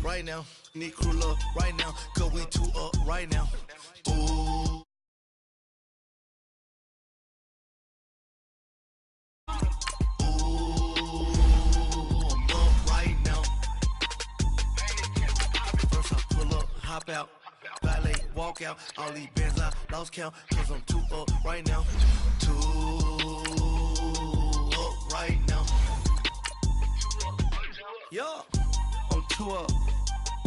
right now. Need crew love right now, cause we two up right now. Ooh. Hop out, valet, walk out, all these bands I lost count, cause I'm too up right now, too up right now, yeah, I'm too up,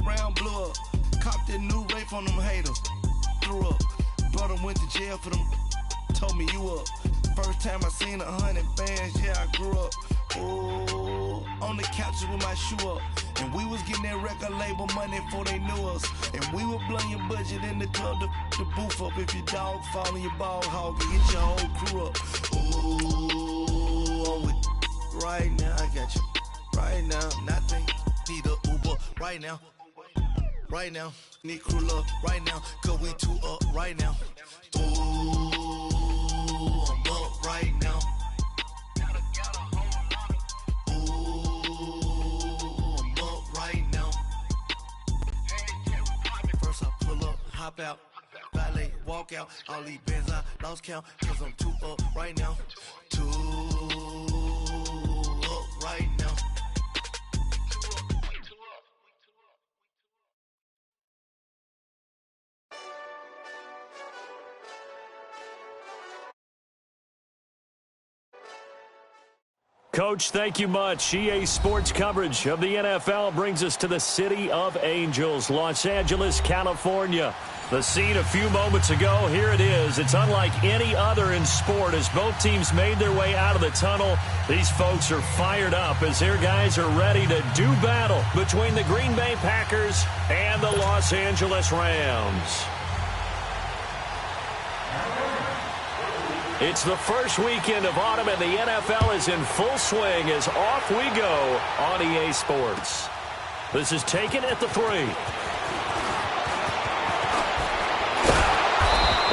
round blew up, copped that new rape on them haters, threw up, brother went to jail for them, told me you up, first time I seen 100 bands, yeah I grew up, ooh, on the couches with my shoe up. And we was getting that record label money before they knew us. And we were blowing your budget in the club to boof up. If your dog fall in your ball hog and get your whole crew up. Ooh, I'm with right now. I got you right now. Nothing. Need a Uber right now. Right now. Need crew love right now. Cause we two up right now. Ooh, I'm up right now. Hop out, valet, walk out, all these bands I lost count, cause I'm too up right now, too up right now. Coach, thank you much. EA Sports coverage of the NFL brings us to the City of Angels, Los Angeles, California. The scene a few moments ago, here it is. It's unlike any other in sport as both teams made their way out of the tunnel. These folks are fired up as their guys are ready to do battle between the Green Bay Packers and the Los Angeles Rams. It's the first weekend of autumn, and the NFL is in full swing as off we go on EA Sports. This is taken at the 3.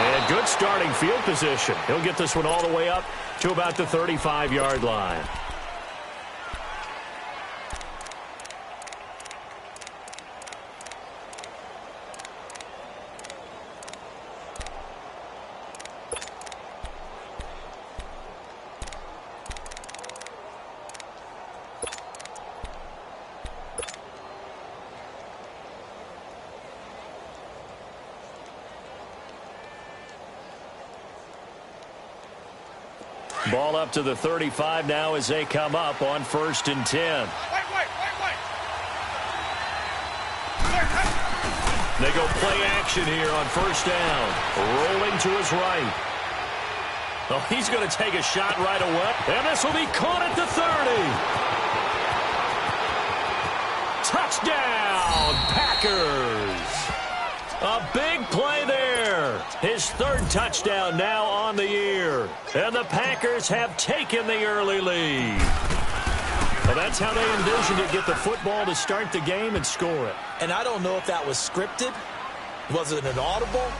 And good starting field position. He'll get this one all the way up to about the 35-yard line. Ball up to the 35 now as they come up on 1st and 10. They go play action here on 1st down. Rolling to his right. Oh, he's going to take a shot right away. And this will be caught at the 30. Touchdown, Packers. A big play there. His 3rd touchdown now on the year. And the Packers have taken the early lead. Well, that's how they envisioned it, get the football to start the game and score it. And I don't know if that was scripted. Was it an audible?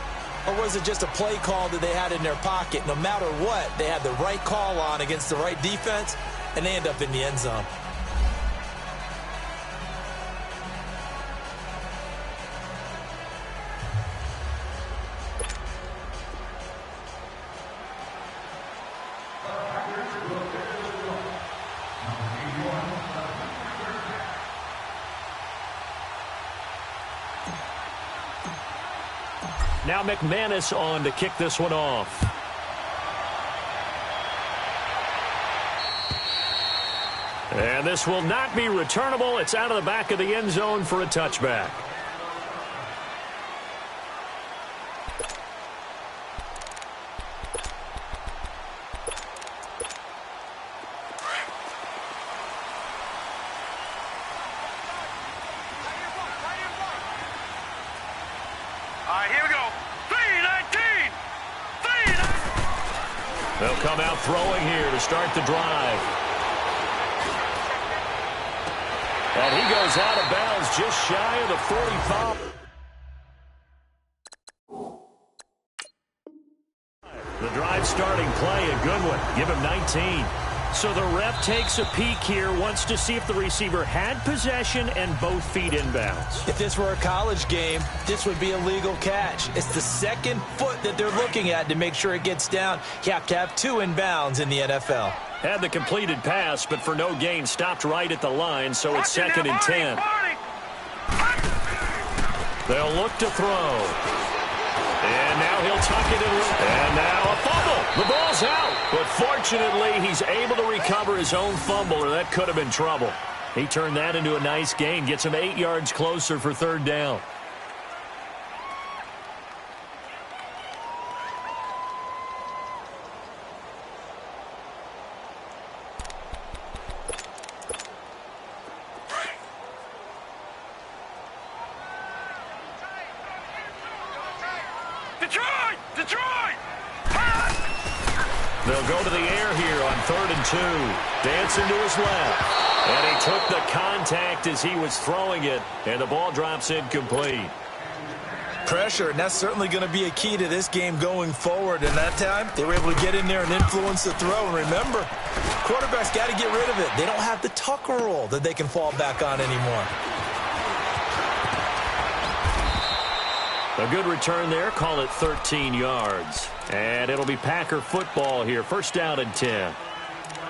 Or was it just a play call that they had in their pocket? No matter what, they had the right call on against the right defense, and they end up in the end zone. Now McManus on to kick this one off. And this will not be returnable. It's out of the back of the end zone for a touchback. Here we go. 3-19. They'll come out throwing here to start the drive. And he goes out of bounds just shy of the 45. The drive starting play, a good one. Give him 19. So the ref takes a peek here, wants to see if the receiver had possession and both feet inbounds. If this were a college game, this would be a legal catch. It's the second foot that they're looking at to make sure it gets down. You have to have 2 inbounds in the NFL. Had the completed pass, but for no gain, stopped right at the line, so it's 2nd and 10. They'll look to throw. And now he'll tuck it in. And now a fumble. The ball's out. But fortunately, he's able to recover his own fumble, or that could have been trouble. He turned that into a nice gain. Gets him 8 yards closer for 3rd down. Detroit! They'll go to the air here on 3rd and 2. Dancing to his left. And he took the contact as he was throwing it. And the ball drops incomplete. Pressure, and that's certainly going to be a key to this game going forward. And that time, they were able to get in there and influence the throw. And remember, quarterbacks got to get rid of it. They don't have the Tucker roll that they can fall back on anymore. A good return there. Call it 13 yards. And it'll be Packer football here. 1st down and 10.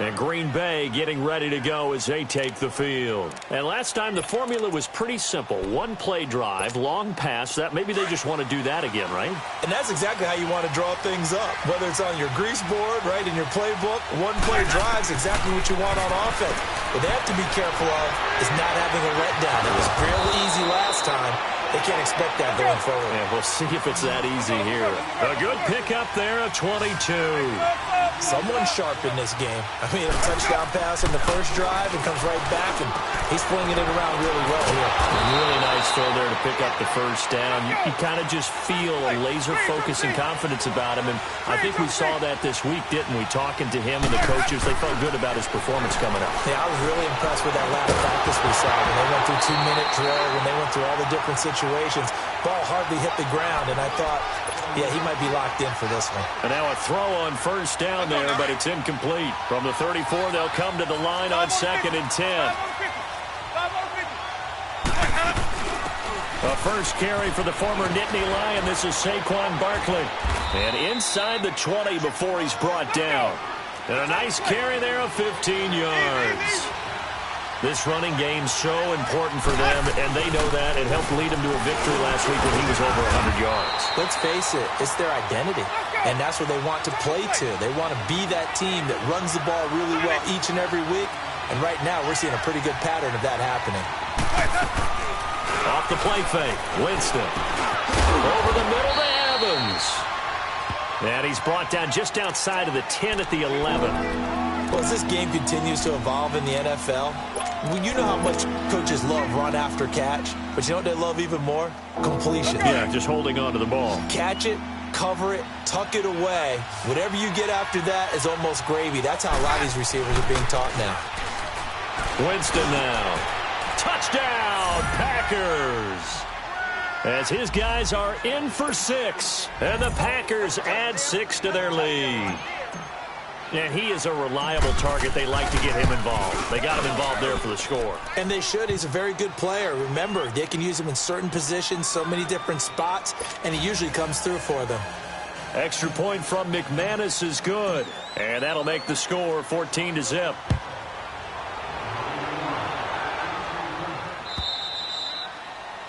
And Green Bay getting ready to go as they take the field. And last time the formula was pretty simple. 1-play drive, long pass. That maybe they just want to do that again, right? And that's exactly how you want to draw things up. Whether it's on your grease board, right, in your playbook, 1-play drive is exactly what you want on offense. What they have to be careful of is not having a letdown. It was fairly easy last time. They can't expect that going forward. Yeah, we'll see if it's that easy here. A good pickup there, a 22. Someone sharp in this game. I mean, a touchdown pass on the first drive and comes right back, and he's flinging it around really well here. Really nice throw there to pick up the 1st down. You kind of just feel a laser focus and confidence about him, and I think we saw that this week, didn't we? Talking to him and the coaches, they felt good about his performance coming up. Yeah, I was really impressed with that last practice we saw when they went through 2-minute drill, when they went through all the different situations. Ball hardly hit the ground, and I thought, yeah, he might be locked in for this one. And now a throw on 1st down there, but it's incomplete. From the 34, they'll come to the line on 2nd and 10. A first carry for the former Nittany Lion. This is Saquon Barkley. And inside the 20 before he's brought down. And a nice carry there of 15 yards. This running game's so important for them, and they know that. It helped lead them to a victory last week when he was over 100 yards. Let's face it, it's their identity, and that's what they want to play to. They want to be that team that runs the ball really well each and every week, and right now we're seeing a pretty good pattern of that happening. Off the play fake, Winston. Over the middle to Evans. And he's brought down just outside of the 10 at the 11. Well, as this game continues to evolve in the NFL, you know how much coaches love run after catch, but you know what they love even more? Completion. Yeah, just holding on to the ball. Catch it, cover it, tuck it away. Whatever you get after that is almost gravy. That's how a lot of these receivers are being taught now. Winston now. Touchdown, Packers. As his guys are in for 6, and the Packers add 6 to their lead. And he is a reliable target. They like to get him involved. They got him involved there for the score. And they should. He's a very good player. Remember, they can use him in certain positions, so many different spots, and he usually comes through for them. Extra point from McManus is good. And that'll make the score 14-0.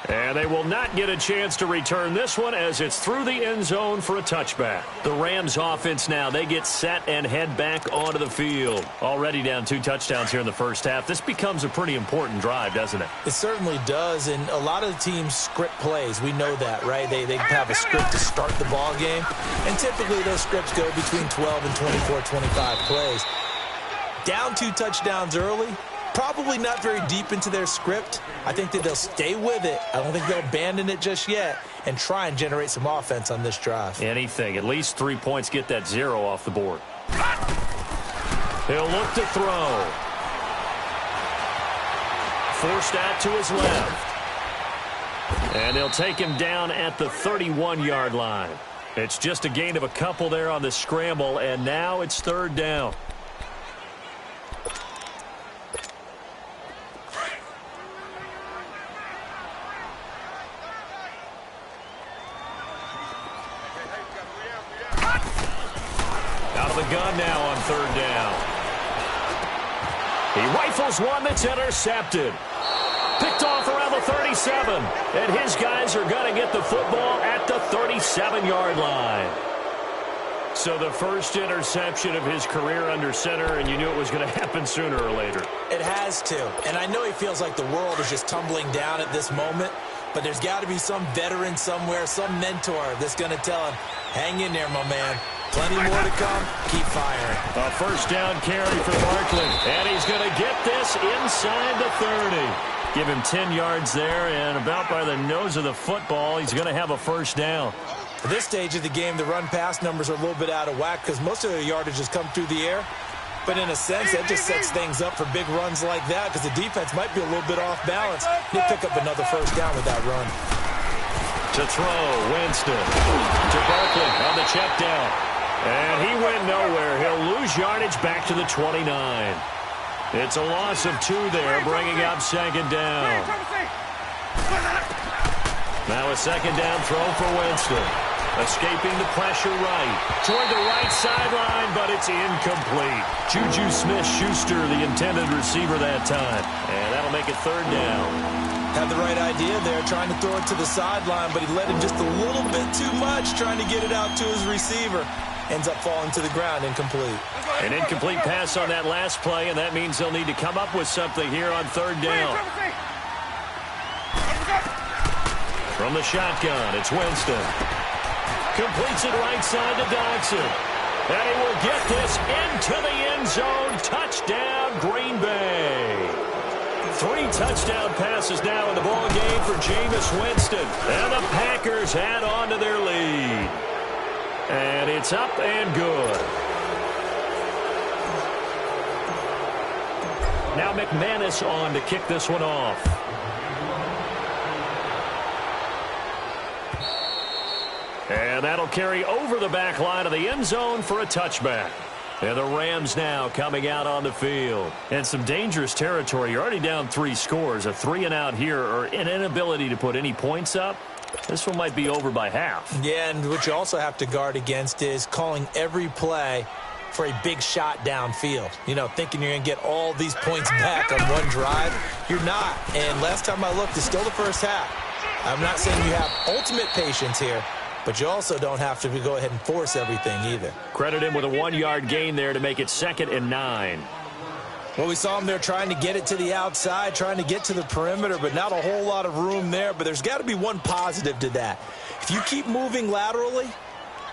And they will not get a chance to return this one as it's through the end zone for a touchback. The Rams offense now, they get set and head back onto the field. Already down 2 touchdowns here in the first half. This becomes a pretty important drive, doesn't it? It certainly does, and a lot of the teams script plays. We know that, right? They have a script to start the ball game, and typically those scripts go between 12 and 24, 25 plays. Down 2 touchdowns early. Probably not very deep into their script. I think that they'll stay with it. I don't think they'll abandon it just yet and try and generate some offense on this drive. Anything. At least 3 points. Get that 0 off the board. He'll look to throw. Forced out to his left. And they'll take him down at the 31-yard line. It's just a gain of a couple there on the scramble, and now it's 3rd down. gun now on third down. He rifles one that's intercepted. Picked off around the 37. And his guys are going to get the football at the 37-yard line. So the first interception of his career under center, and you knew it was going to happen sooner or later. It has to. And I know he feels like the world is just tumbling down at this moment, but there's got to be some veteran somewhere, some mentor that's going to tell him, hang in there, my man. Plenty more to come. Keep firing. A first down carry for Barkley, and he's going to get this inside the 30. Give him 10 yards there, and about by the nose of the football, he's going to have a first down. At this stage of the game, the run-pass numbers are a little bit out of whack because most of their yardage has come through the air. But in a sense, that just sets things up for big runs like that because the defense might be a little bit off balance. He'll pick up another first down with that run. To throw, Winston. To Barkley on the check down. And he went nowhere. He'll lose yardage back to the 29. It's a loss of 2 there, bringing up second down. Now a second down throw for Winston. Escaping the pressure right. Toward the right sideline, but it's incomplete. Juju Smith-Schuster, the intended receiver that time. And that'll make it third down. Had the right idea there, trying to throw it to the sideline, but he let him just a little bit too much, trying to get it out to his receiver. Ends up falling to the ground, incomplete. An incomplete pass on that last play, and that means they'll need to come up with something here on third down. From the shotgun, it's Winston. Completes it right side to Dodson. And he will get this into the end zone. Touchdown, Green Bay. 3 touchdown passes now in the ball game for Jameis Winston. And the Packers add on to their lead. And it's up and good. Now McManus on to kick this one off. And that'll carry over the back line of the end zone for a touchback. And the Rams now coming out on the field. And some dangerous territory. You're already down 3 scores. A 3-and-out here, or an inability to put any points up. This one might be over by half. Yeah, and what you also have to guard against is calling every play for a big shot downfield. You know, thinking you're going to get all these points back on one drive. You're not. And last time I looked, it's still the first half. I'm not saying you have ultimate patience here, but you also don't have to go ahead and force everything either. Credit him with a 1-yard gain there to make it 2nd and 9. Well, we saw him there trying to get it to the outside, trying to get to the perimeter, but not a whole lot of room there. But there's got to be one positive to that. If you keep moving laterally,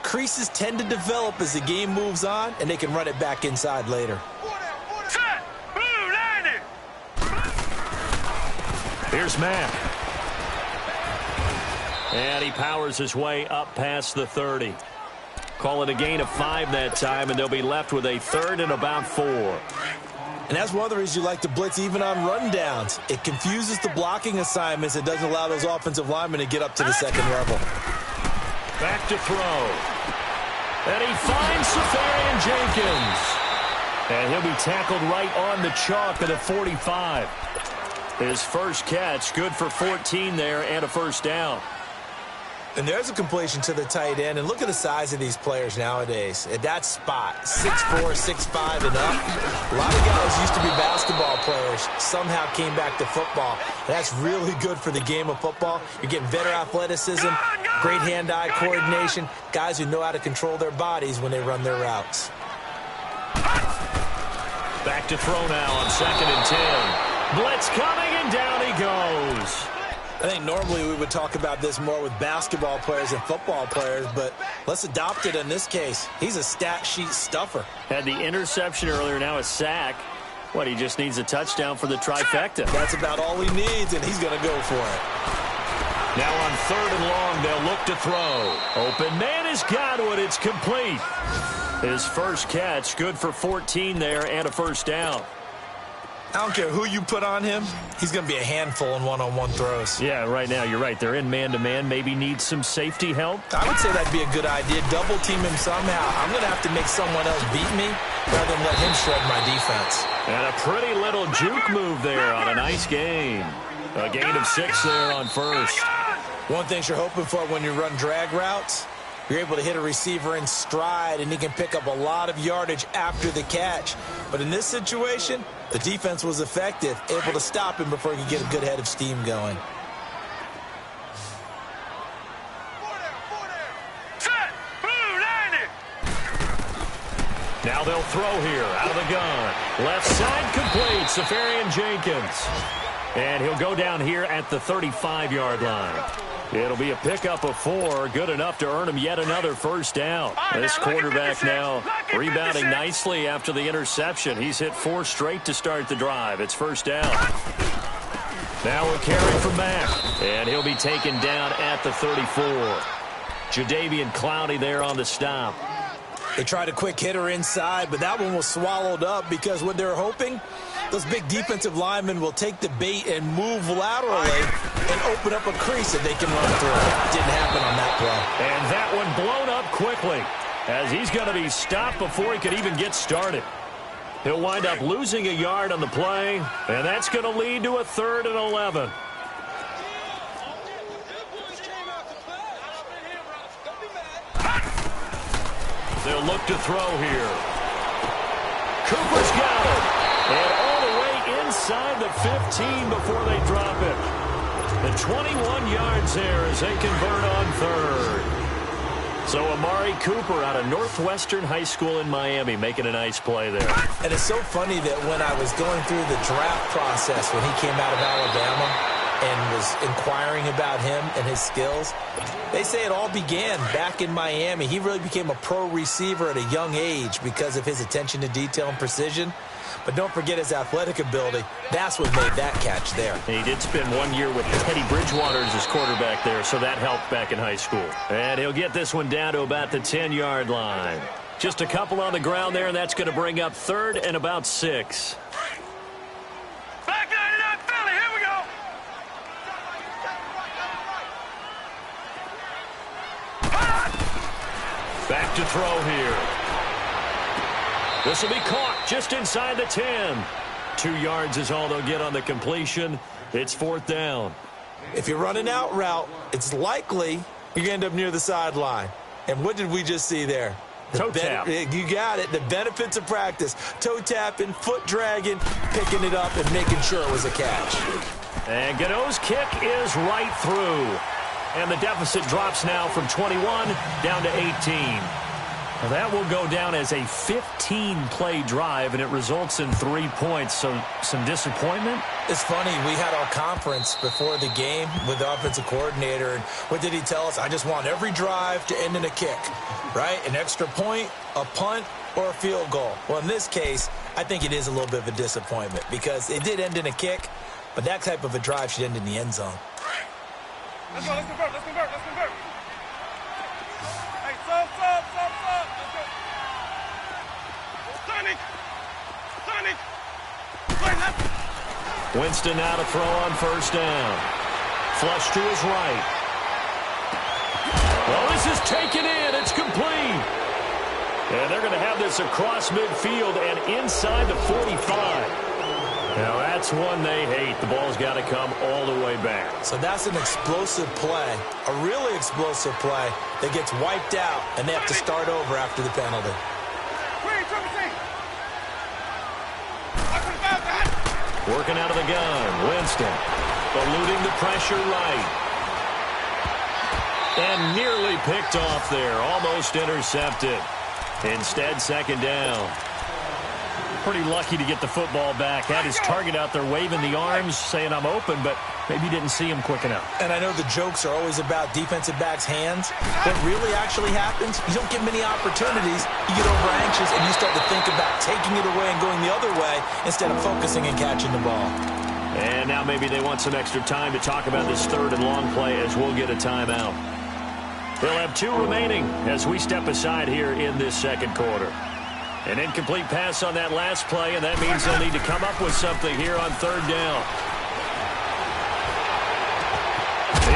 creases tend to develop as the game moves on, and they can run it back inside later. Set! Blue 90! Here's Matt. And he powers his way up past the 30. Call it a gain of 5 that time, and they'll be left with a 3rd and about 4. And that's one of the reasons you like to blitz even on rundowns. It confuses the blocking assignments. It doesn't allow those offensive linemen to get up to the second level. Back to throw. And he finds Safarian Jenkins. And he'll be tackled right on the chalk of the 45. His first catch, good for 14 there and a first down. And there's a completion to the tight end. And look at the size of these players nowadays. At that spot, 6'4", 6'5", and up. A lot of guys used to be basketball players, somehow came back to football. And that's really good for the game of football. You're getting better athleticism, great hand-eye coordination, guys who know how to control their bodies when they run their routes. Back to throw now on 2nd and 10. Blitz coming, and down he goes. I think normally we would talk about this more with basketball players and football players, but let's adopt it in this case. He's a stat sheet stuffer. Had the interception earlier, now a sack. What, he just needs a touchdown for the trifecta. That's about all he needs, and he's going to go for it. Now on 3rd and long, they'll look to throw. Open man is Godwin. It's complete. His first catch, good for 14 there and a first down. I don't care who you put on him. He's going to be a handful in one-on-one throws. Yeah, right now, you're right. They're in man-to-man. Maybe needs some safety help. I would say that'd be a good idea. Double team him somehow. I'm going to have to make someone else beat me rather than let him shred my defense. And a pretty little juke move there on a nice gain. A gain of 6 there on first. One thing you're hoping for when you run drag routes, You're able to hit a receiver in stride, and he can pick up a lot of yardage after the catch. But in this situation, the defense was effective, able to stop him before he could get a good head of steam going. Now they'll throw here out of the gun. Left side complete, Safarian Jenkins. And he'll go down here at the 35-yard line. It'll be a pickup of 4, good enough to earn him yet another first down. This quarterback now rebounding nicely after the interception. He's hit 4 straight to start the drive. It's first down. Now a carry from Mack, and he'll be taken down at the 34. Jadeveon Clowney there on the stop. They tried a quick hitter inside, but that one was swallowed up because what they're hoping, those big defensive linemen will take the bait and move laterally and open up a crease that they can run through. Didn't happen on that play. And that one blown up quickly as he's going to be stopped before he could even get started. He'll wind up losing a yard on the play, and that's going to lead to a 3rd and 11. They'll look to throw here. Cooper's got it. And all the way inside the 15 before they drop it. The 21 yards there as they convert on 3rd. So Amari Cooper out of Northwestern High School in Miami making a nice play there. And it's so funny that when I was going through the draft process when he came out of Alabama and was inquiring about him and his skills, they say it all began back in Miami. He really became a pro receiver at a young age because of his attention to detail and precision. But don't forget his athletic ability. That's what made that catch there. He did spend 1 year with Teddy Bridgewater as his quarterback there, so that helped back in high school. And he'll get this one down to about the 10-yard line. Just a couple on the ground there, and that's going to bring up 3rd and about 6. Back 99 Philly, here we go. Back to throw here. This will be caught just inside the 10. 2 yards is all they'll get on the completion. It's 4th down. If you're running out route, it's likely you're going to end up near the sideline. And what did we just see there? Toe tap. You got it. The benefits of practice. Toe tapping, foot dragging, picking it up, and making sure it was a catch. And Gano's kick is right through. And the deficit drops now from 21 down to 18. Well, that will go down as a 15-play drive, and it results in 3 points. So some disappointment? It's funny. We had our conference before the game with the offensive coordinator, and what did he tell us? I just want every drive to end in a kick, right? An extra point, a punt, or a field goal. Well, in this case, I think it is a little bit of a disappointment because it did end in a kick, but that type of a drive should end in the end zone. Let's go, let's convert, let's convert, let's convert. Hey, sub. Let's go. Sonic. Play left. Winston now to throw on first down. Flush to his right. Well, this is taken in. It's complete. And they're going to have this across midfield and inside the 45. Now, that's one they hate. The ball's got to come all the way back. So that's an explosive play, a really explosive play that gets wiped out, and they have to start over after the penalty. Working out of the gun, Winston eluding the pressure right. And nearly picked off there, almost intercepted. Instead, second down. Pretty lucky to get the football back. Had his target out there waving the arms, saying I'm open, but maybe didn't see him quick enough. And I know the jokes are always about defensive backs' hands. What really actually happens, you don't get many opportunities. You get over anxious, and you start to think about taking it away and going the other way instead of focusing and catching the ball. And now maybe they want some extra time to talk about this 3rd and long play as we'll get a timeout. They'll have 2 remaining as we step aside here in this second quarter. An incomplete pass on that last play, and that means they'll need to come up with something here on 3rd down.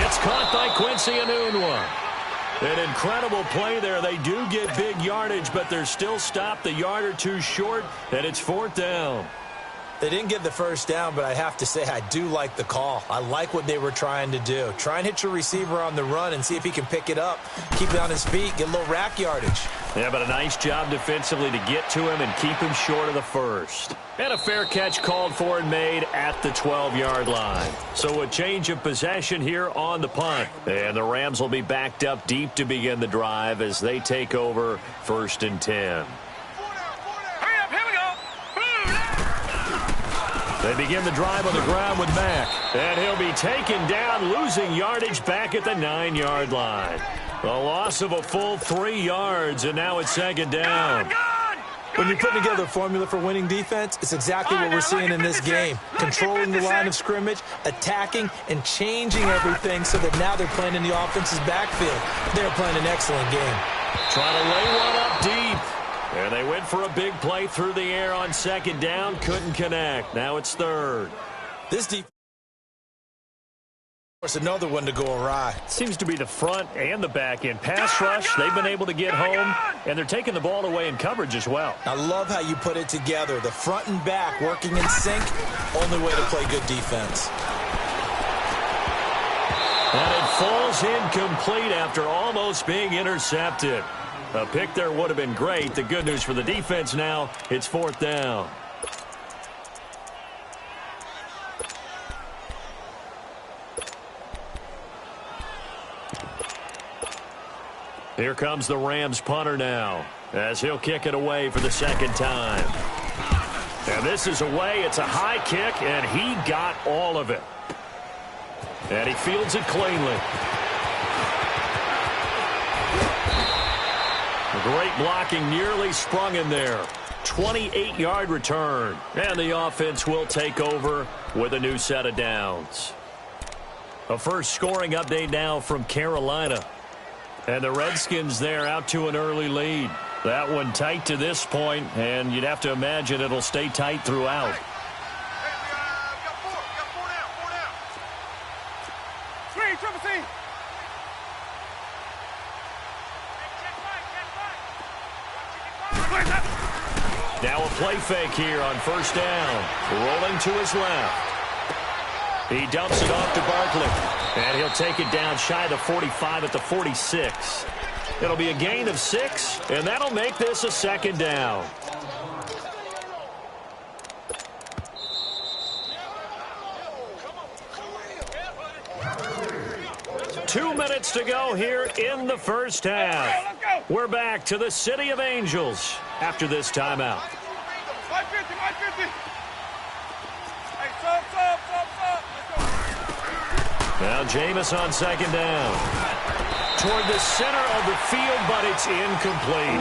It's caught by Quincy Enunwa. An incredible play there. They do get big yardage, but they're still stopped a yard or two short, and it's 4th down. They didn't get the first down, but I have to say I do like the call. I like what they were trying to do. Try and hit your receiver on the run and see if he can pick it up, keep it on his feet, get a little rack yardage. Yeah, but a nice job defensively to get to him and keep him short of the first. And a fair catch called for and made at the 12-yard line. So a change of possession here on the punt. And the Rams will be backed up deep to begin the drive as they take over 1st and 10. They begin the drive on the ground with Mack. And he'll be taken down, losing yardage back at the 9-yard line. A loss of a full 3 yards, and now it's 2nd down. When you're putting together a formula for winning defense, it's exactly what we're seeing in this game. Controlling the line of scrimmage, attacking, and changing everything so that now they're playing in the offense's backfield. They're playing an excellent game. Trying to lay one up deep. And they went for a big play through the air on 2nd down. Couldn't connect. Now it's 3rd. This defense is another one to go awry. Seems to be the front and the back end. Pass rush, they've been able to get home, and they're taking the ball away in coverage as well. I love how you put it together. The front and back working in sync. Only way to play good defense. And it falls incomplete after almost being intercepted. A pick there would have been great. The good news for the defense now, it's 4th down. Here comes the Rams punter now as he'll kick it away for the 2nd time. And this is away. It's a high kick, and he got all of it. And he fields it cleanly. Great blocking, nearly sprung in there. 28-yard return. And the offense will take over with a new set of downs. A first scoring update now from Carolina. And the Redskins there out to an early lead. That one tight to this point, and you'd have to imagine it'll stay tight throughout. Screen, triple C. Now a play fake here on 1st down. Rolling to his left. He dumps it off to Barkley. And he'll take it down shy of the 45 at the 46. It'll be a gain of 6, and that'll make this a 2nd down. Two minutes to go here in the first half. We're back to the City of Angels after this timeout. 550, 550. Hey, sub. Now Jameis on 2nd down. Toward the center of the field, but it's incomplete.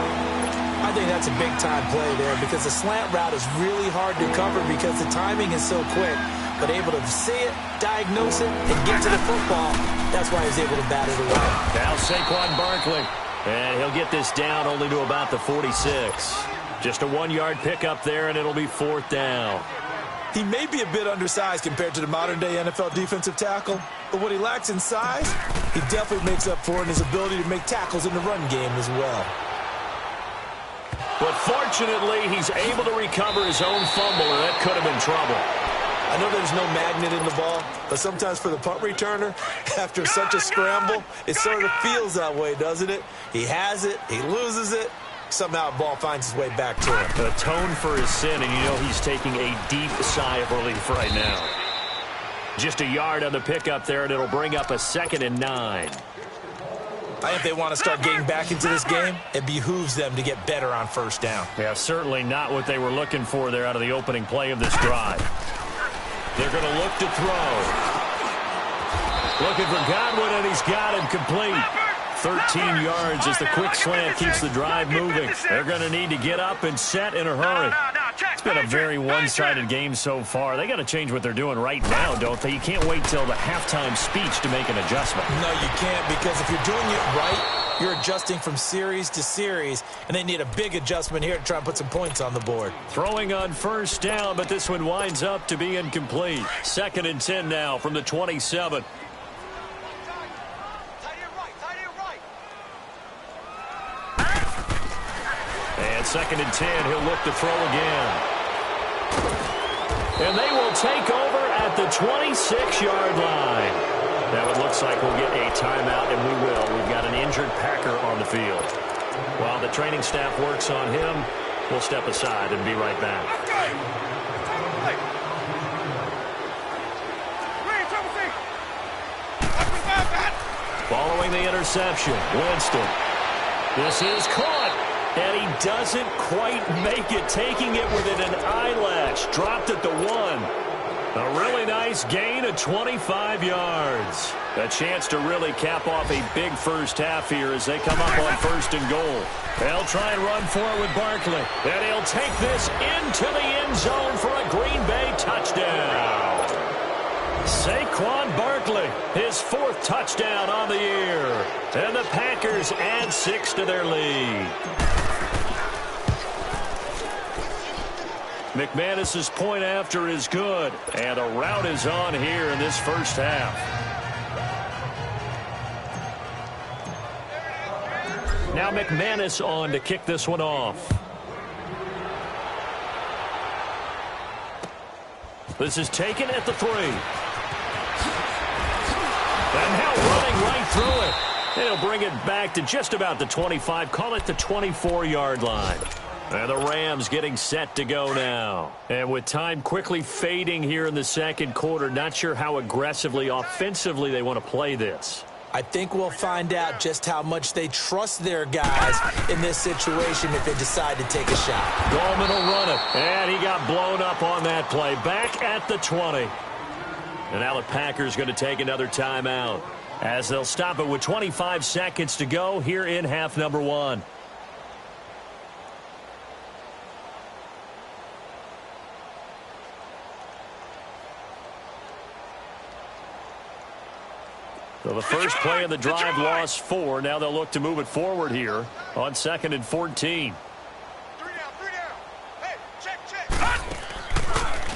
I think that's a big-time play there because the slant route is really hard to cover because the timing is so quick. But able to see it, diagnose it, and get to the football. That's why he's able to bat it away. Now Saquon Barkley. And he'll get this down only to about the 46. Just a 1-yard pickup there, and it'll be 4th down. He may be a bit undersized compared to the modern-day NFL defensive tackle, but what he lacks in size, he definitely makes up for in his ability to make tackles in the run game as well. But fortunately, he's able to recover his own fumble, and that could have been trouble. I know there's no magnet in the ball, but sometimes for the punt returner, after such a scramble, it sort of feels that way, doesn't it? He has it, he loses it, somehow the ball finds its way back to him. Atone for his sin, and you know he's taking a deep sigh of relief right now. Just a yard on the pickup there, and it'll bring up a 2nd and 9. I think if they want to start getting back into this game, it behooves them to get better on 1st down. Yeah, certainly not what they were looking for there out of the opening play of this drive. They're going to look to throw. Looking for Godwin, and he's got him complete. 13 yards as the quick slant keeps the drive moving. They're going to need to get up and set in a hurry. It's been a very one-sided game so far. They got to change what they're doing right now, don't they? You can't wait till the halftime speech to make an adjustment. No, you can't, because if you're doing it right, you're adjusting from series to series, and they need a big adjustment here to try and put some points on the board. Throwing on 1st down, but this one winds up to be incomplete. 2nd and 10 now from the 27. And 2nd and 10, he'll look to throw again. And they will take over at the 26-yard line. Now it looks like we'll get a timeout, and we will. We've got an injured Packer on the field. While the training staff works on him, we'll step aside and be right back. Following the interception, Winston. This is caught, and he doesn't quite make it, taking it within an eyelash. Dropped at the 1. A really nice gain of 25 yards. A chance to really cap off a big first half here as they come up on 1st and goal. They'll try and run for it with Barkley. And he'll take this into the end zone for a Green Bay touchdown. Saquon Barkley, his 4th touchdown on the year. And the Packers add 6 to their lead. McManus's point after is good. And a rout is on here in this first half. Now McManus on to kick this one off. This is taken at the 3. And now running right through it. They'll bring it back to just about the 25. Call it the 24-yard line. And the Rams getting set to go now. And with time quickly fading here in the second quarter, not sure how aggressively, offensively they want to play this. I think we'll find out just how much they trust their guys in this situation if they decide to take a shot. Gallman will run it. And he got blown up on that play. Back at the 20. And now the Packers going to take another timeout as they'll stop it with 25 seconds to go here in half number 1. So the first play of the drive lost 4. Now they'll look to move it forward here on 2nd and 14. 3 down. Hey, check.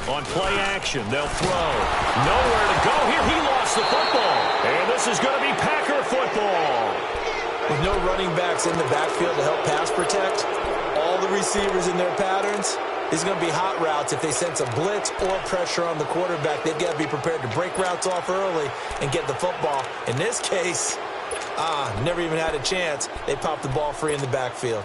On play action, they'll throw. Nowhere to go here. He lost the football. And this is going to be Packer football. With no running backs in the backfield to help pass protect, all the receivers in their patterns, these are going to be hot routes. If they sense a blitz or pressure on the quarterback, they've got to be prepared to break routes off early and get the football. In this case, never even had a chance. They popped the ball free in the backfield.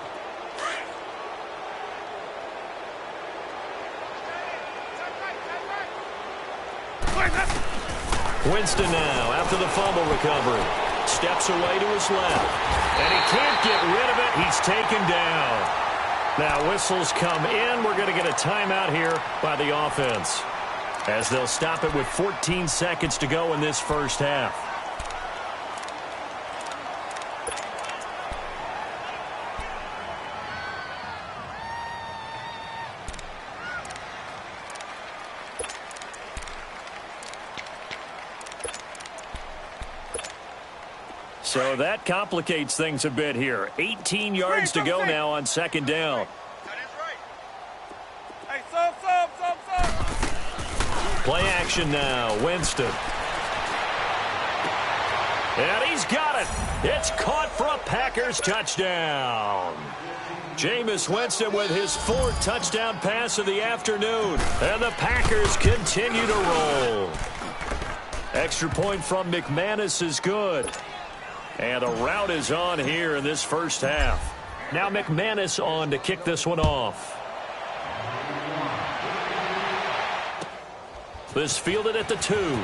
Winston now after the fumble recovery. Steps away to his left. And he can't get rid of it. He's taken down. Now whistles come in. We're going to get a timeout here by the offense as they'll stop it with 14 seconds to go in this first half. So that complicates things a bit here. 18 yards to go now on 2nd down. That is right. Hey, sub. Play action now. Winston. And he's got it. It's caught for a Packers touchdown. Jameis Winston with his 4th touchdown pass of the afternoon. And the Packers continue to roll. Extra point from McManus is good. And a rout is on here in this first half. Now McManus on to kick this one off. This fielded at the 2.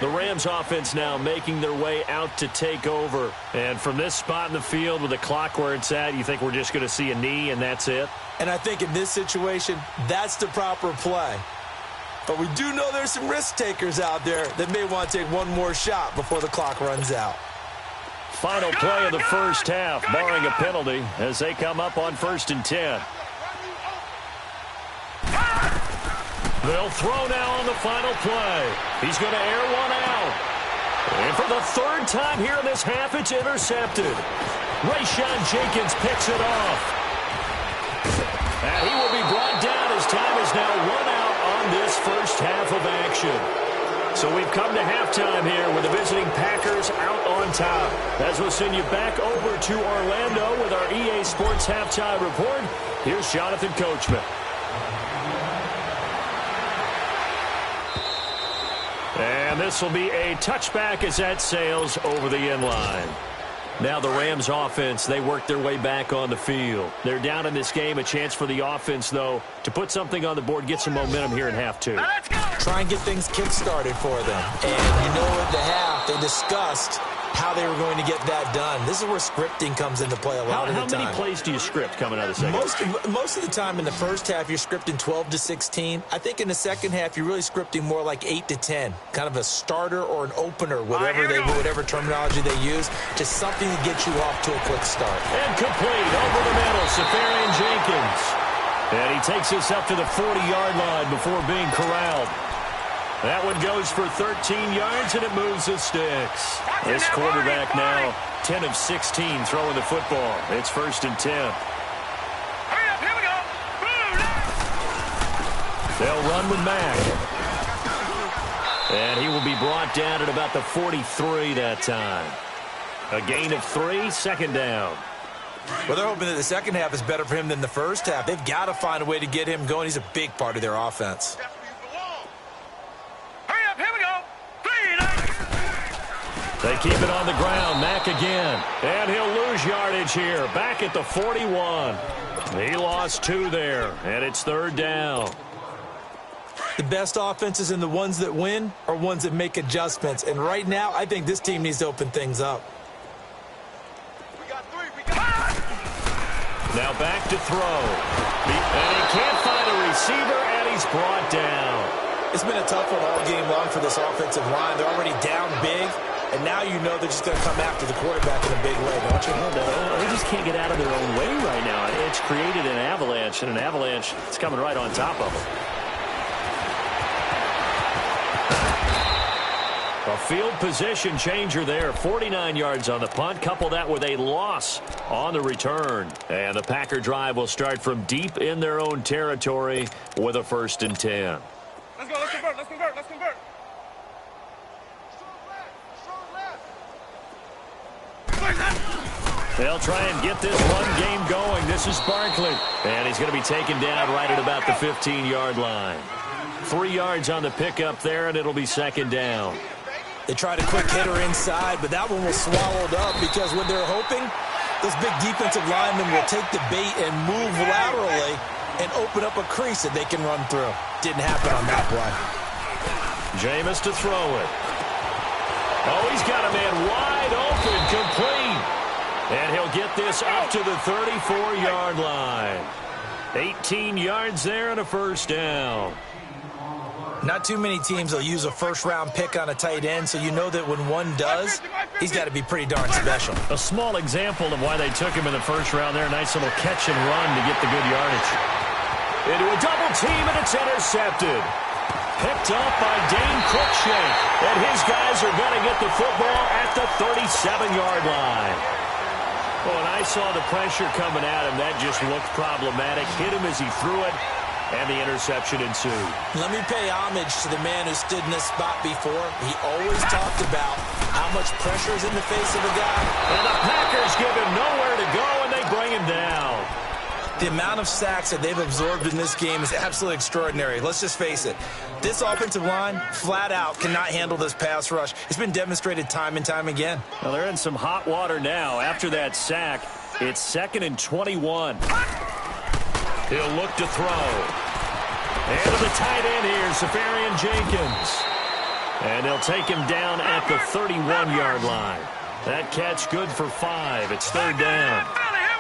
The Rams offense now making their way out to take over. And from this spot in the field with the clock where it's at, you think we're just going to see a knee and that's it? And I think in this situation, that's the proper play. But we do know there's some risk takers out there that may want to take one more shot before the clock runs out. Final play of the first half, barring a penalty, as they come up on 1st and 10. They'll throw now on the final play. He's going to air one out. And for the 3rd time here in this half, it's intercepted. Rayshon Jenkins picks it off. And he will be brought down as time is now run out on this first half of action. So we've come to halftime here with the visiting Packers out on top. As we'll send you back over to Orlando with our EA Sports Halftime Report, here's Jonathan Coachman. And this will be a touchback as that sails over the end line. Now the Rams offense, they work their way back on the field. They're down in this game. A chance for the offense, though, to put something on the board, get some momentum here in half two. Try and get things kick-started for them. And you know at the half, they discussed how they were going to get that done. This is where scripting comes into play a lot of the time. How many plays do you script coming out of the second? Most of the time in the first half, you're scripting 12 to 16. I think in the second half, you're really scripting more like 8 to 10. Kind of a starter or an opener, whatever terminology they use. Just something to get you off to a quick start. And complete over the middle, Safarian Jenkins. And he takes us up to the 40-yard line before being corralled. That one goes for 13 yards, and it moves the sticks. This quarterback now 10 of 16 throwing the football. It's 1st and 10. Hurry up, here we go. They'll run with Mack. And he will be brought down at about the 43 that time. A gain of 3, 2nd down. Well, they're hoping that the second half is better for him than the first half. They've got to find a way to get him going. He's a big part of their offense. They keep it on the ground. Mack again. And he'll lose yardage here. Back at the 41. He lost 2 there. And it's 3rd down. The best offenses and the ones that win are ones that make adjustments. And right now, I think this team needs to open things up. Now back to throw. And he can't find a receiver, and he's brought down. It's been a tough one all game long for this offensive line. They're already down big. And now you know they're just going to come after the quarterback in a big way, don't you? They just can't get out of their own way right now. It's created an avalanche, and an avalanche is coming right on top of them. A field position changer there. 49 yards on the punt. Couple that with a loss on the return. And the Packer drive will start from deep in their own territory with a 1st and 10. Let's go, let's convert, let's convert, let's convert. They'll try and get this run game going. This is Barkley. And he's going to be taken down right at about the 15-yard line. 3 yards on the pickup there, and it'll be 2nd down. They tried a quick hitter inside, but that one was swallowed up because what they're hoping, those big defensive linemen will take the bait and move laterally and open up a crease that they can run through. Didn't happen on that play. Jameis to throw it. Oh, he's got a man wide open, complete. And he'll get this up to the 34-yard line. 18 yards there and a 1st down. Not too many teams will use a first-round pick on a tight end, so you know that when one does, he's got to be pretty darn special. A small example of why they took him in the 1st round there. Nice little catch and run to get the good yardage. Into a double team, and it's intercepted. Picked up by Dane Cruikshank. And his guys are going to get the football at the 37-yard line. Well, and I saw the pressure coming at him. That just looked problematic. Hit him as he threw it, and the interception ensued. Let me pay homage to the man who stood in this spot before. He always talked about how much pressure is in the face of a guy. And the Packers give him nowhere to go, and they bring him down. The amount of sacks that they've absorbed in this game is absolutely extraordinary. Let's just face it. This offensive line, flat out, cannot handle this pass rush. It's been demonstrated time and time again. Well, they're in some hot water now. After that sack, it's 2nd and 21. He'll look to throw. And to the tight end here, Safarian Jenkins. And they'll take him down at the 31-yard line. That catch good for 5. It's 3rd down.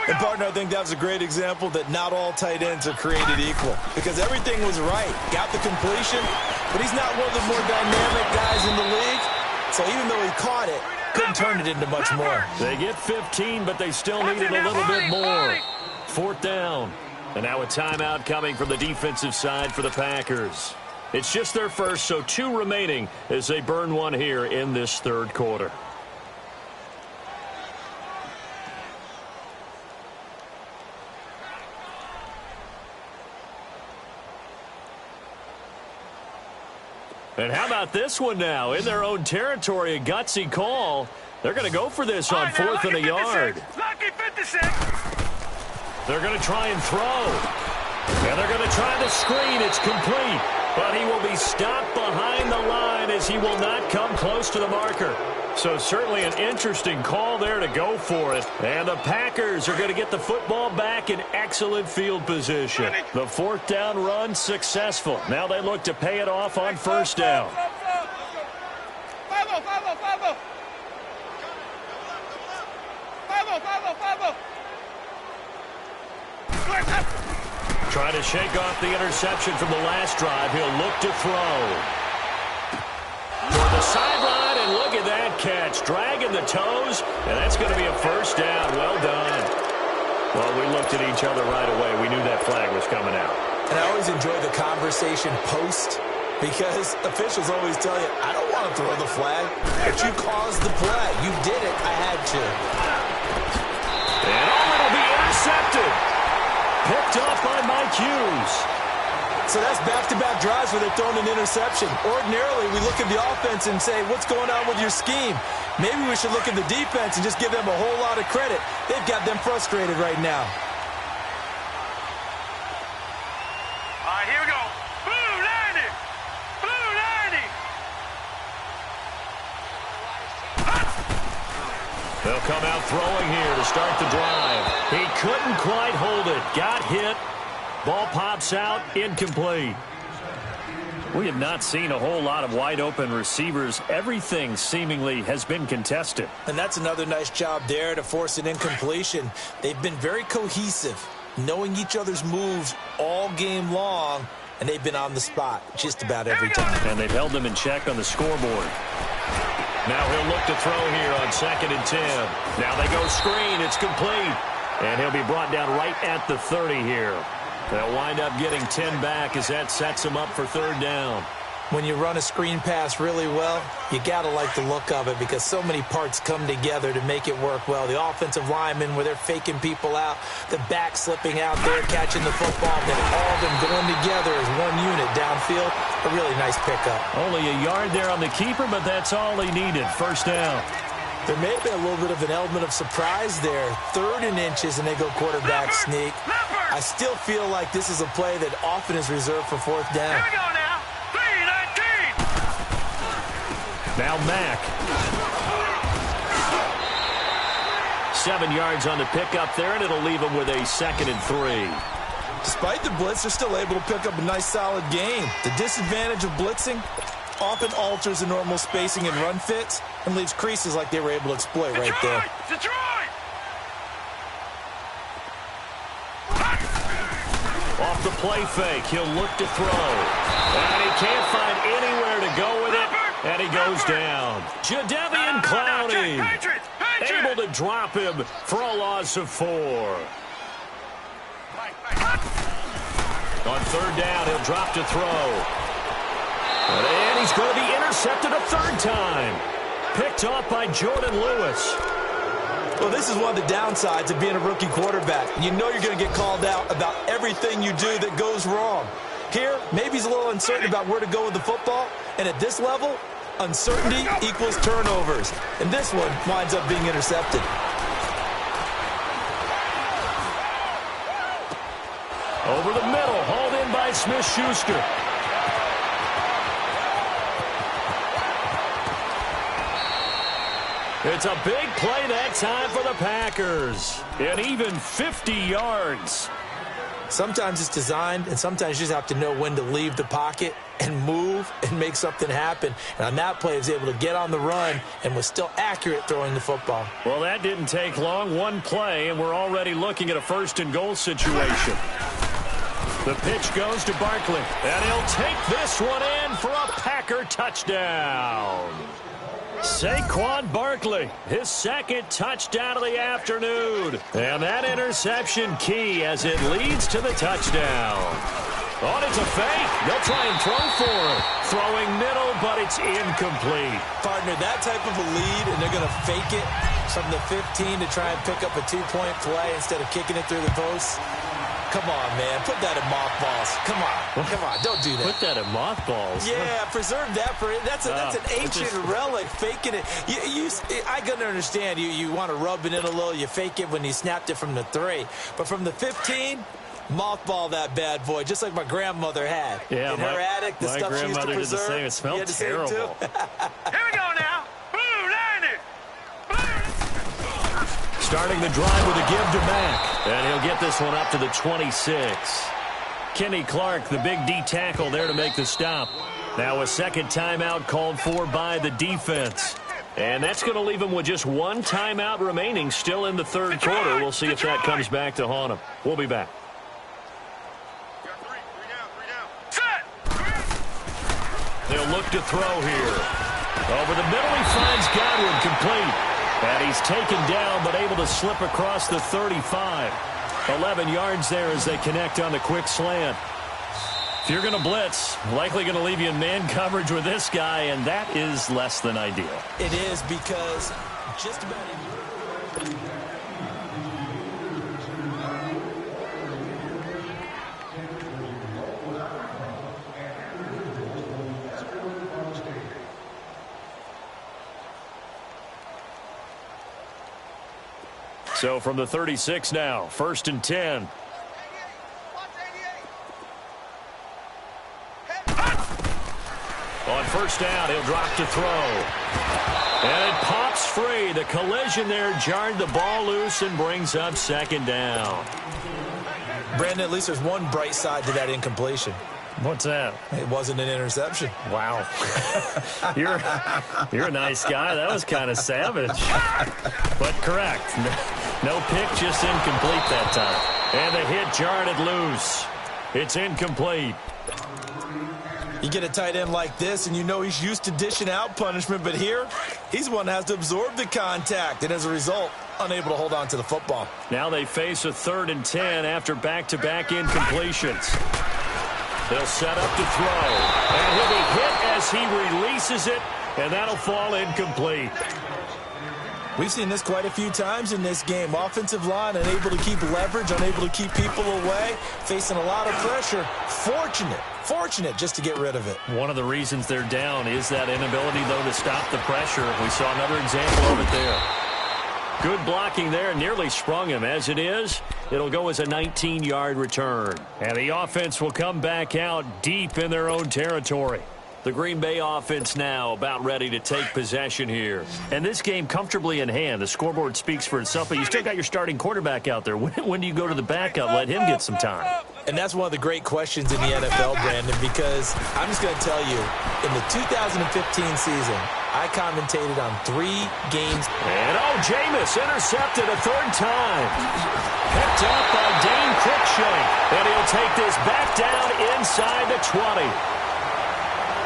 And, partner, I think that was a great example that not all tight ends are created equal. Because everything was right. Got the completion, but he's not one of the more dynamic guys in the league. So even though he caught it, couldn't turn it into much more. They get 15, but they still needed a little bit more. 4th down. And now a timeout coming from the defensive side for the Packers. It's just their first, so 2 remaining as they burn one here in this 3rd quarter. And how about this one now? In their own territory, a gutsy call. They're going to go for this on 4th and a yard. Lucky 56. They're going to try and throw. And they're going to try the screen. It's complete. But he will be stopped behind the line as he will not come close to the marker. So certainly an interesting call there to go for it. And the Packers are going to get the football back in excellent field position. The 4th down run successful. Now they look to pay it off on 1st down. Trying to shake off the interception from the last drive. He'll look to throw. For the sideline, and look at that catch. Dragging the toes, and that's going to be a 1st down. Well done. Well, we looked at each other right away. We knew that flag was coming out. And I always enjoy the conversation post, because officials always tell you, I don't want to throw the flag, but you caused the play. You did it. I had to. And it'll be intercepted. Picked off by Mike Hughes. So that's back-to-back drives where they're throwing an interception. Ordinarily, we look at the offense and say, what's going on with your scheme? Maybe we should look at the defense and just give them a whole lot of credit. They've got them frustrated right now. All right, here we go. Blue 90. Blue 90. They'll come out throwing here to start the drive. He couldn't quite hold it. Got hit. Ball pops out. Incomplete. We have not seen a whole lot of wide-open receivers. Everything seemingly has been contested. And that's another nice job there to force an incompletion. They've been very cohesive, knowing each other's moves all game long, and they've been on the spot just about every time. And they've held them in check on the scoreboard. Now he'll look to throw here on 2nd and 10. Now they go screen. It's complete. And he'll be brought down right at the 30 here. They'll wind up getting 10 back as that sets them up for 3rd down. When you run a screen pass really well, you got to like the look of it because so many parts come together to make it work well. The offensive linemen where they're faking people out, the back slipping out there, catching the football, then all of them going together as one unit downfield. A really nice pickup. Only a yard there on the keeper, but that's all he needed. 1st down. There may be a little bit of an element of surprise there. 3rd and inches, and they go quarterback sneak. I still feel like this is a play that often is reserved for 4th down. Here we go now. 3-19. Now Mack. 7 yards on the pickup there, and it'll leave him with a 2nd and 3. Despite the blitz, they're still able to pick up a nice, solid gain. The disadvantage of blitzing often alters the normal spacing and run fits and leaves creases like they were able to exploit right there. Detroit! Off the play fake, he'll look to throw. And he can't find anywhere to go with it, and he goes down. Jadeveon Clowney able to drop him for a loss of 4. On 3rd down, he'll drop to throw. And he's going to be intercepted a 3rd time. Picked off by Jordan Lewis. Well, this is one of the downsides of being a rookie quarterback. You know you're going to get called out about everything you do that goes wrong. Here, maybe he's a little uncertain about where to go with the football. And at this level, uncertainty equals turnovers. And this one winds up being intercepted. Over the middle, hauled in by Smith-Schuster. It's a big play that time for the Packers. And even 50 yards. Sometimes it's designed, and sometimes you just have to know when to leave the pocket and move and make something happen. And on that play, he was able to get on the run and was still accurate throwing the football. Well, that didn't take long. One play, and we're already looking at a 1st and goal situation. The pitch goes to Barkley, and he'll take this one in for a Packer touchdown. Saquon Barkley, his 2nd touchdown of the afternoon. And that interception key as it leads to the touchdown. Oh, it's a fake. They'll try and throw for it. Throwing middle, but it's incomplete. Partner, that type of a lead, and they're going to fake it from the 15 to try and pick up a 2-point play instead of kicking it through the post. come on, man. Put that in mothballs. Come on. Don't do that. Put that in mothballs? Yeah, preserve that for it. That's an ancient relic, faking it. I can understand you want to rub it in a little. You fake it when you snapped it from the 3. But from the 15, mothball that bad boy, just like my grandmother had. Yeah, in her attic, the stuff she used to preserve. Did the same. It smelled terrible. Here we go now. Blue, landing. Starting the drive with a give to Mack. And he'll get this one up to the 26. Kenny Clark, the big D tackle there to make the stop. Now a second timeout called for by the defense. And that's going to leave him with just one timeout remaining still in the third quarter. We'll see if that comes back to haunt him. We'll be back. They'll look to throw here. Over the middle, he finds Godwin complete. And he's taken down, but able to slip across the 35. 11 yards there as they connect on the quick slant. If you're going to blitz, likely going to leave you in man coverage with this guy, and that is less than ideal. It is, because just about So from the 36 now, 1st and 10. On first down, he'll drop to throw. And it pops free. The collision there jarred the ball loose and brings up second down. Brandon, at least there's one bright side to that incompletion. What's that? It wasn't an interception. Wow. You're a nice guy. That was kind of savage. But correct. No pick, just incomplete that time. And the hit jarred it loose. It's incomplete. You get a tight end like this, and you know he's used to dishing out punishment, but here, he's the one that has to absorb the contact, and as a result, unable to hold on to the football. Now they face a 3rd and 10 after back-to-back incompletions. They'll set up to throw, and he'll be hit as he releases it, and that'll fall incomplete. We've seen this quite a few times in this game. Offensive line unable to keep leverage, unable to keep people away, facing a lot of pressure. Fortunate just to get rid of it. One of the reasons they're down is that inability, though, to stop the pressure. We saw another example of it there. Good blocking there, nearly sprung him. As it is, it'll go as a 19-yard return. And the offense will come back out deep in their own territory. The Green Bay offense now about ready to take possession here. And this game comfortably in hand. The scoreboard speaks for itself, but you still got your starting quarterback out there. When do you go to the backup? Let him get some time. And that's one of the great questions in the NFL, Brandon, because I'm just going to tell you, in the 2015 season, I commentated on 3 games. And Jameis intercepted a 3rd time. Picked up by Dane Cruikshank. And he'll take this back down inside the 20.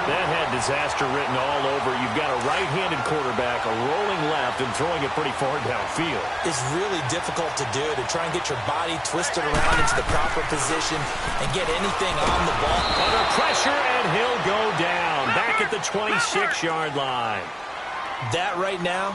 That had disaster written all over. You've got a right-handed quarterback, a rolling left, and throwing it pretty far downfield. It's really difficult to do, to try and get your body twisted around into the proper position and get anything on the ball. Under pressure, and he'll go down. Back at the 26-yard line. That right now,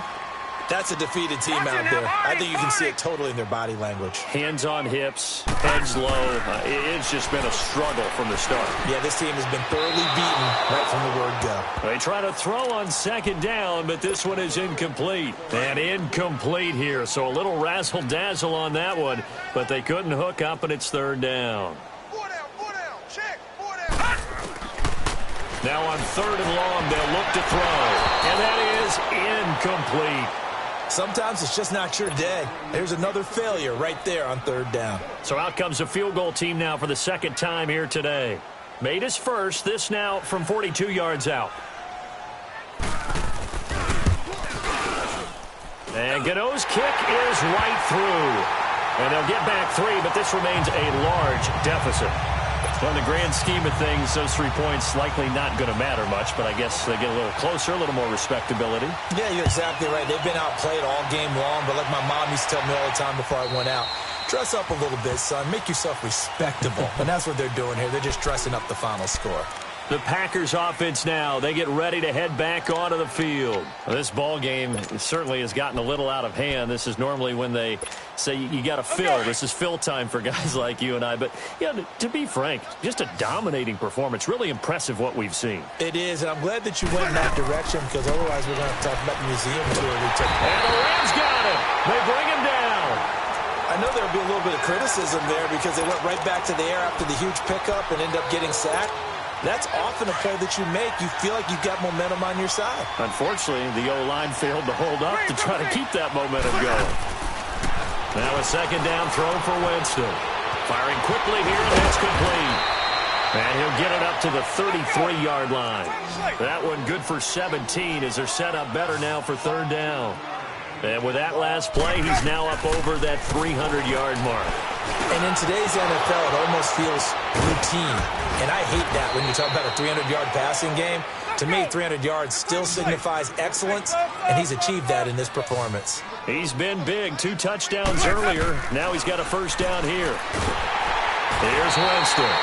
that's a defeated team out there. I think you can see it totally in their body language. Hands on hips, heads low. It's just been a struggle from the start. Yeah, this team has been thoroughly beaten right from the word go. They try to throw on 2nd down, but this one is incomplete. And incomplete here, so a little razzle-dazzle on that one, but they couldn't hook up, and it's 3rd down. 4 down, check, 4 down. Now on 3rd and long, they'll look to throw, and that is incomplete. Sometimes it's just not your day. There's another failure right there on 3rd down. So out comes a field goal team now for the 2nd time here today. Made his first, this now from 42 yards out. And Godot's kick is right through. And they'll get back 3, but this remains a large deficit. Well, in the grand scheme of things, those 3 points likely not going to matter much, but I guess they get a little closer, a little more respectability. Yeah, you're exactly right. They've been outplayed all game long, but like my mom used to tell me all the time before I went out, dress up a little bit, son. Make yourself respectable. And that's what they're doing here. They're just dressing up the final score. The Packers offense now. They get ready to head back onto the field. This ball game certainly has gotten a little out of hand. This is normally when they say you got to fill. This is fill time for guys like you and I. But, yeah, to be frank, just a dominating performance. Really impressive what we've seen. It is, and I'm glad that you went in that direction because otherwise we're going to have to talk about the museum tour we took. And the Rams got him. They bring him down. I know there'll be a little bit of criticism there because they went right back to the air after the huge pickup and end up getting sacked. That's often a play that you make. You feel like you've got momentum on your side. Unfortunately, the O-line failed to hold up to try to keep that momentum going. Now a second down throw for Winston. Firing quickly here, and that's complete. And he'll get it up to the 33-yard line. That one good for 17 as they're set up better now for third down. And with that last play, he's now up over that 300-yard mark. And in today's NFL, it almost feels routine. And I hate that when you talk about a 300-yard passing game. To me, 300 yards still signifies excellence, and he's achieved that in this performance. He's been big. 2 touchdowns earlier. Now he's got a first down here. Here's Winston.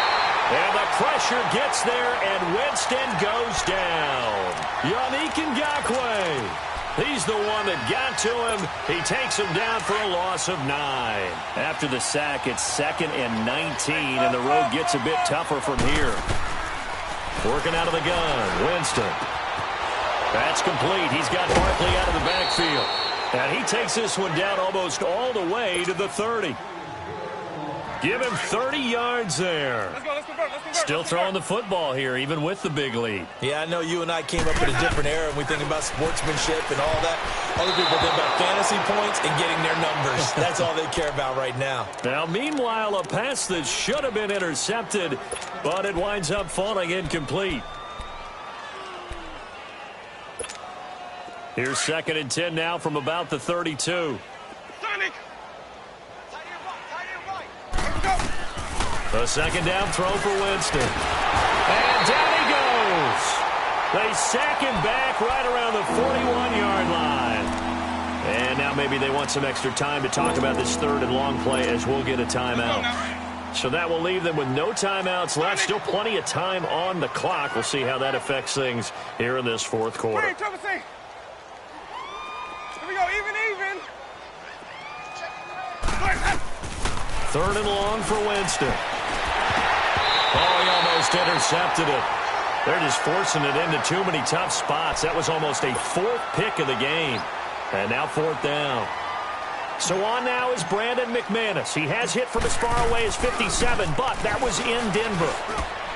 And the pressure gets there, and Winston goes down. Yannick Ngakoue. He's the one that got to him. He takes him down for a loss of 9. After the sack, it's 2nd and 19, and the road gets a bit tougher from here. Working out of the gun, Winston. That's complete. He's got Barkley out of the backfield. And he takes this one down almost all the way to the 30. Give him 30 yards there. Let's convert. Still throwing the football here, even with the big lead. Yeah, I know you and I came up in a different era, and we think about sportsmanship and all that. Other people think about fantasy points and getting their numbers. That's all they care about right now. Now, meanwhile, a pass that should have been intercepted, but it winds up falling incomplete. Here's 2nd and 10 now from about the 32. A second down throw for Winston. And down he goes. They sack him back right around the 41-yard line. And now maybe they want some extra time to talk about this 3rd and long play as we'll get a timeout. So that will leave them with no timeouts left. Still plenty of time on the clock. We'll see how that affects things here in this 4th quarter. Here we go, even. 3rd and long for Winston. Oh, he almost intercepted it. They're just forcing it into too many tough spots. That was almost a 4th pick of the game. And now 4th down. So on now is Brandon McManus. He has hit from as far away as 57, but that was in Denver.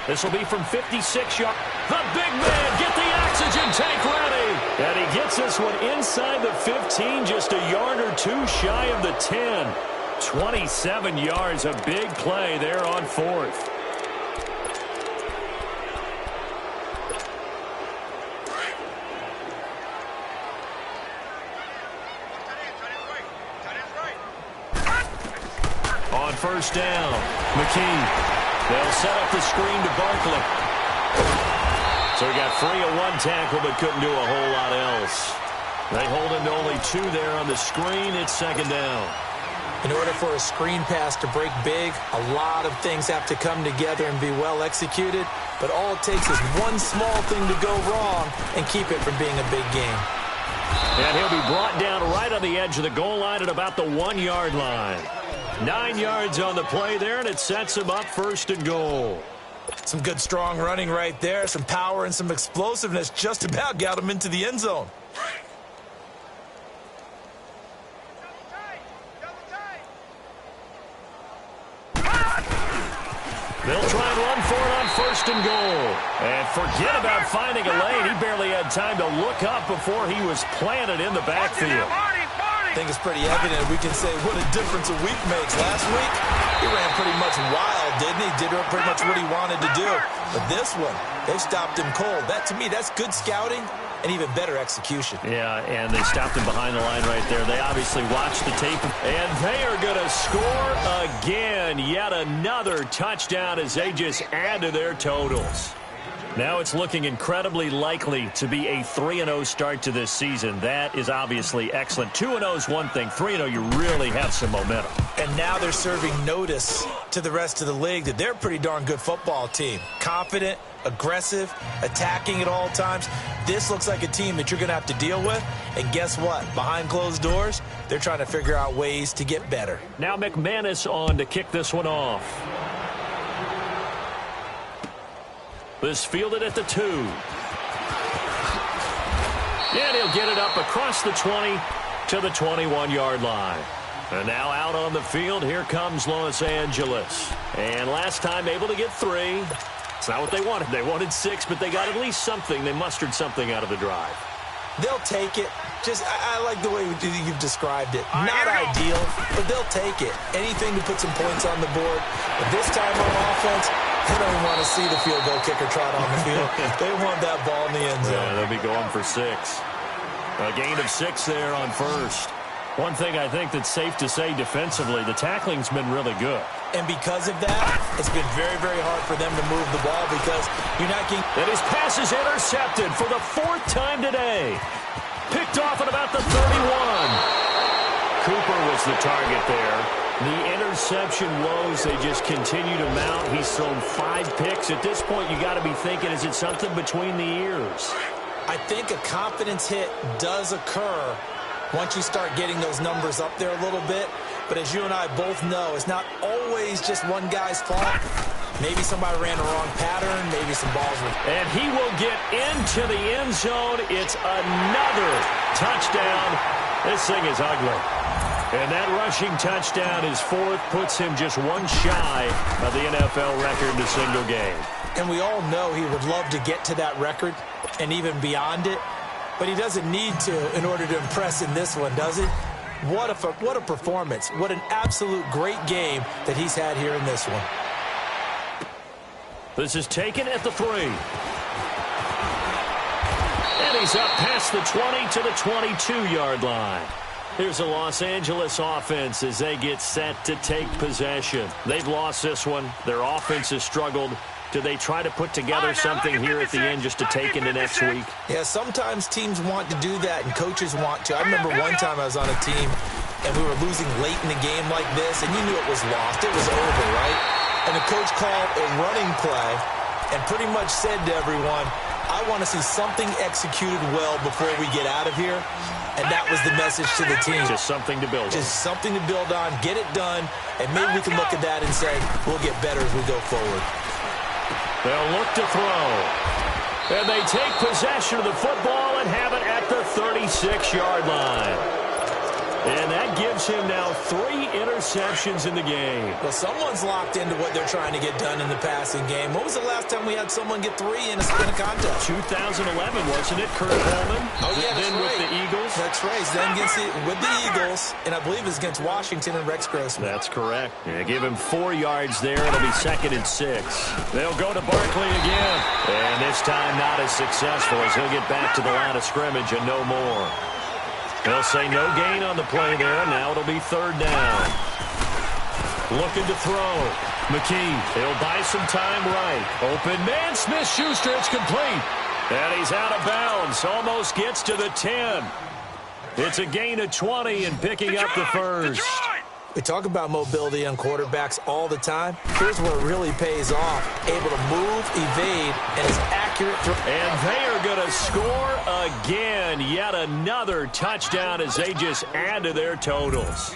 This will be from 56 yards. The big man, get the oxygen tank ready. And he gets this one inside the 15, just a yard or 2 shy of the 10. 27 yards, a big play there on 4th. On first down, McKee. They'll set up the screen to Barkley. So he got free of 1 tackle but couldn't do a whole lot else. They hold him to only 2 there on the screen. It's 2nd down. In order for a screen pass to break big, a lot of things have to come together and be well executed. But all it takes is one small thing to go wrong and keep it from being a big game. And he'll be brought down right on the edge of the goal line at about the 1-yard line. 9 yards on the play there, and it sets him up 1st and goal. Some good, strong running right there. Some power and some explosiveness just about got him into the end zone. They'll try and run for it on 1st and goal. And forget about finding a lane. He barely had time to look up before he was planted in the backfield. I think it's pretty evident. We can say what a difference a week makes. Last week, he ran pretty much wild, didn't he? Did pretty much what he wanted to do. But this one, they stopped him cold. That, to me, that's good scouting and even better execution. Yeah, and they stopped him behind the line right there. They obviously watched the tape. And they are going to score again. Yet another touchdown as they just add to their totals. Now it's looking incredibly likely to be a 3-0 start to this season. That is obviously excellent. 2-0 is one thing. 3-0, you really have some momentum. And now they're serving notice to the rest of the league that they're a pretty darn good football team. Confident, aggressive, attacking at all times. This looks like a team that you're going to have to deal with. And guess what? Behind closed doors, they're trying to figure out ways to get better. Now McManus on to kick this one off. This fielded at the 2. And he'll get it up across the 20 to the 21-yard line. And now out on the field, here comes Los Angeles. And last time able to get 3. It's not what they wanted. They wanted 6, but they got at least something. They mustered something out of the drive. They'll take it. I like the way you've described it. Not ideal, but they'll take it. Anything to put some points on the board. But this time on offense, they don't want to see the field goal kicker trot on the field. They want that ball in the end zone. Yeah, they'll be going for 6. A gain of 6 there on first. One thing I think that's safe to say defensively, the tackling's been really good. And because of that, it's been very, very hard for them to move the ball because you're not getting... And his pass is intercepted for the 4th time today. Picked off at about the 31. Cooper was the target there. The interception woes, they just continue to mount. He's thrown 5 picks. At this point, you got to be thinking, is it something between the ears? I think a confidence hit does occur once you start getting those numbers up there a little bit. But as you and I both know, it's not always just one guy's fault. Maybe somebody ran the wrong pattern. Maybe some balls were... And he will get into the end zone. It's another touchdown. This thing is ugly. And that rushing touchdown is 4th, puts him just 1 shy of the NFL record in a single game. And we all know he would love to get to that record and even beyond it. But he doesn't need to in order to impress in this one, does he? What a performance. What an absolute great game that he's had here in this one. This is taken at the 3. And he's up past the 20 to the 22-yard line. Here's the Los Angeles offense as they get set to take possession. They've lost this one. Their offense has struggled. Do they try to put together something here at the end just to take into next week? Yeah, sometimes teams want to do that and coaches want to. I remember one time I was on a team and we were losing late in the game like this, and you knew it was lost. It was over, right? And the coach called a running play and pretty much said to everyone, I want to see something executed well before we get out of here. And that was the message to the team. Just something to build on. Just something to build on, get it done, and maybe we can look at that and say, we'll get better as we go forward. They'll look to throw. And they take possession of the football and have it at the 36-yard line. And that gives him now 3 interceptions in the game. Well, someone's locked into what they're trying to get done in the passing game. When was the last time we had someone get 3 in a contest? 2011, wasn't it, Kurt Coleman? Oh, yeah, that's then right. with the Eagles. That's right. Then with the Eagles, and I believe it's against Washington and Rex Grossman. That's correct. Yeah, give him 4 yards there. It'll be 2nd and 6. They'll go to Barkley again. And this time not as successful as he'll get back to the line of scrimmage and no more. They'll say no gain on the play there. Now it'll be 3rd down. Looking to throw. McKee, he'll buy some time right. Open man, Smith-Schuster, it's complete. And he's out of bounds. Almost gets to the 10. It's a gain of 20 and picking up the first. We talk about mobility on quarterbacks all the time. Here's where it really pays off. Able to move, evade, and is accurate. And they are going to score again. Yet another touchdown as they just add to their totals.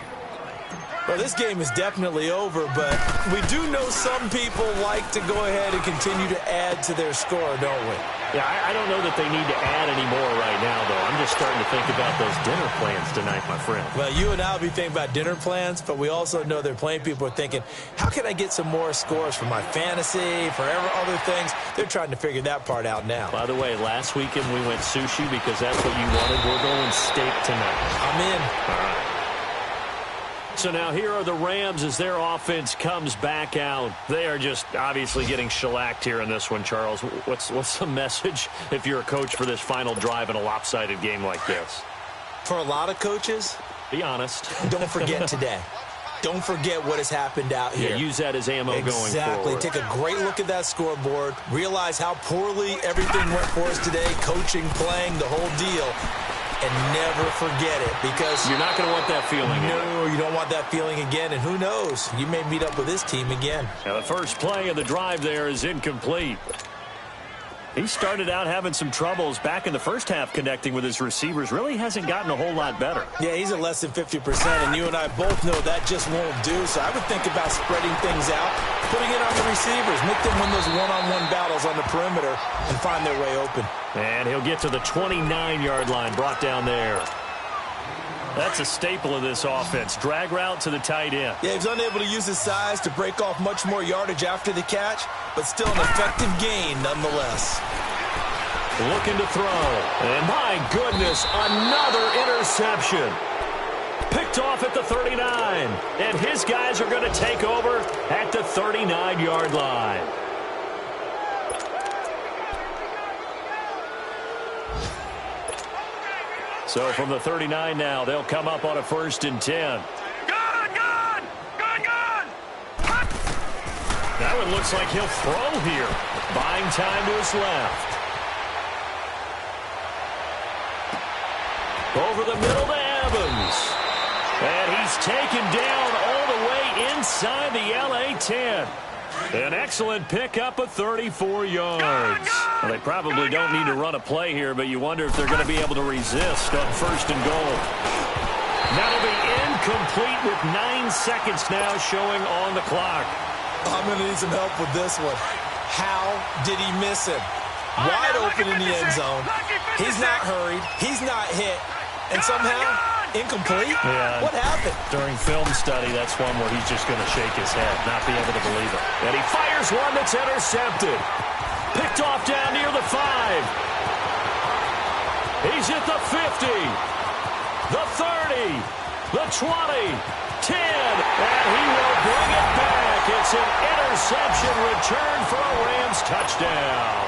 Well, this game is definitely over, but we do know some people like to go ahead and continue to add to their score, don't we? Yeah, I don't know that they need to add any more right now, though. I'm just starting to think about those dinner plans tonight, my friend. Well, you and I will be thinking about dinner plans, but we also know they're playing people are thinking, how can I get some more scores for my fantasy, for other things? They're trying to figure that part out now. By the way, last weekend we went sushi because that's what you wanted. We're going steak tonight. I'm in. All right. So now here are the Rams as their offense comes back out. They are just obviously getting shellacked here in this one, Charles. What's the message if you're a coach for this final drive in a lopsided game like this? For a lot of coaches, be honest. Don't forget today. Don't forget what has happened out here. Yeah, use that as ammo going forward. Exactly. Take a great look at that scoreboard. Realize how poorly everything went for us today. Coaching, playing, the whole deal. and never forget it, because you're not going to want that feeling again. No, you don't want that feeling again, and who knows, you may meet up with this team again. Now the first play of the drive there is incomplete. He started out having some troubles back in the first half connecting with his receivers. Really hasn't gotten a whole lot better. Yeah, he's at less than 50%, and you and I both know that just won't do. So I would think about spreading things out, putting it on the receivers, make them win those one-on-one battles on the perimeter and find their way open. And he'll get to the 29-yard line, brought down there. That's a staple of this offense. Drag route to the tight end. Yeah, he's unable to use his size to break off much more yardage after the catch, but still an effective gain nonetheless. Looking to throw. And my goodness, another interception. Picked off at the 39. And his guys are going to take over at the 39-yard line. So from the 39 now, they'll come up on a 1st and 10. Gun! That one looks like he'll throw here. Buying time to his left. Over the middle to Evans. And he's taken down all the way inside the LA 10. An excellent pickup of 34 yards. Well, they probably don't need to run a play here, but you wonder if they're going to be able to resist on 1st and goal. That'll be incomplete with 9 seconds now showing on the clock. I'm going to need some help with this one. How did he miss him? Wide open in the end zone. He's not hurried. He's not hit. And somehow, incomplete? Yeah. What happened? During film study, that's one where he's just going to shake his head, not be able to believe it. And he fires one that's intercepted. Picked off down near the 5. He's at the 50. The 30. The 20. 10. And he will bring it back. It's an interception return for a Rams touchdown.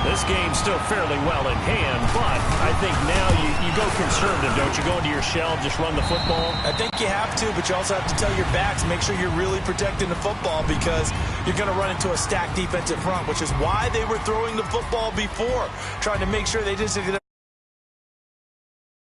This game's still fairly well in hand, but I think now you go conservative, don't you? Go into your shell, just run the football? I think you have to, but you also have to tell your backs, make sure you're really protecting the football, because you're going to run into a stacked defensive front, which is why they were throwing the football before, trying to make sure they just